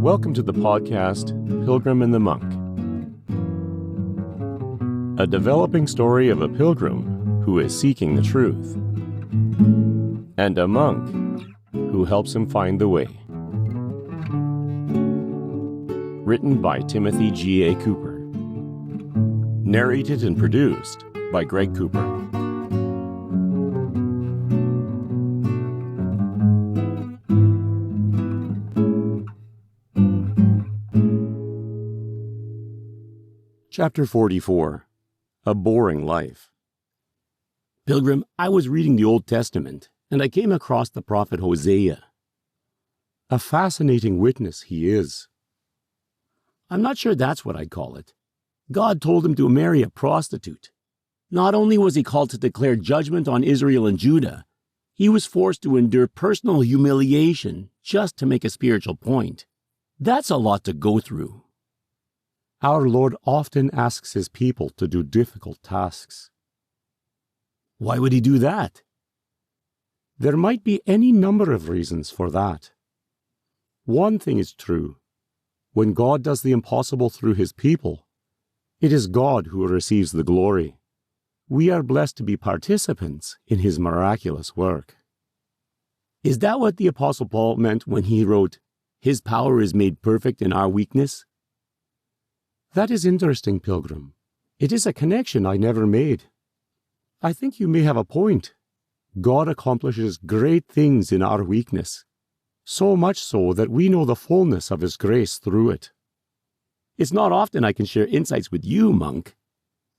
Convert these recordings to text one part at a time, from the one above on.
Welcome to the podcast, Pilgrim and the Monk. A developing story of a pilgrim who is seeking the truth, and a monk who helps him find the way. Written by Timothy G.A. Cooper. Narrated and produced by Greg Cooper. Chapter 44. A Boring Life. Pilgrim, I was reading the Old Testament, and I came across the prophet Hosea. A fascinating witness he is. I'm not sure that's what I'd call it. God told him to marry a prostitute. Not only was he called to declare judgment on Israel and Judah, he was forced to endure personal humiliation just to make a spiritual point. That's a lot to go through. Our Lord often asks his people to do difficult tasks. Why would he do that? There might be any number of reasons for that. One thing is true. When God does the impossible through his people, it is God who receives the glory. We are blessed to be participants in his miraculous work. Is that what the Apostle Paul meant when he wrote, "His power is made perfect in our weakness"? That is interesting, Pilgrim. It is a connection I never made. I think you may have a point. God accomplishes great things in our weakness, so much so that we know the fullness of his grace through it. It's not often I can share insights with you, monk.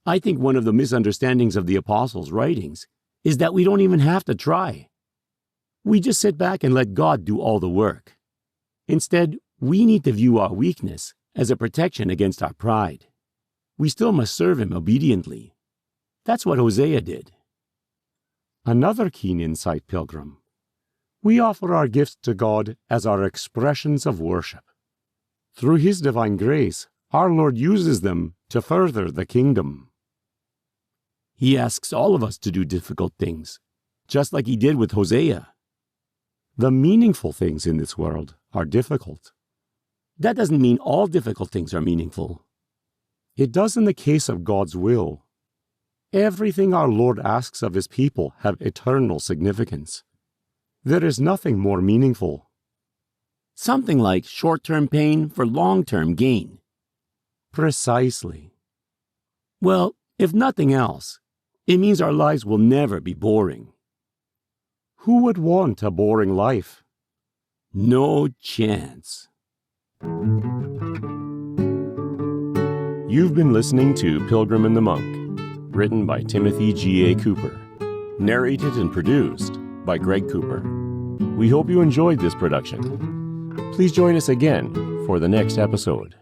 I think one of the misunderstandings of the Apostles' writings is that we don't even have to try. We just sit back and let God do all the work. Instead, we need to view our weakness as a protection against our pride. We still must serve him obediently. That's what Hosea did. Another keen insight, Pilgrim. We offer our gifts to God as our expressions of worship. Through his divine grace, our Lord uses them to further the kingdom. He asks all of us to do difficult things, just like he did with Hosea. The meaningful things in this world are difficult. That doesn't mean all difficult things are meaningful. It does in the case of God's will. Everything our Lord asks of his people have eternal significance. There is nothing more meaningful. Something like short-term pain for long-term gain. Precisely. Well, if nothing else, it means our lives will never be boring. Who would want a boring life? No chance. You've been listening to Pilgrim and the Monk, written by Timothy G.A. Cooper, narrated and produced by Greg Cooper. We hope you enjoyed this production. Please join us again for the next episode.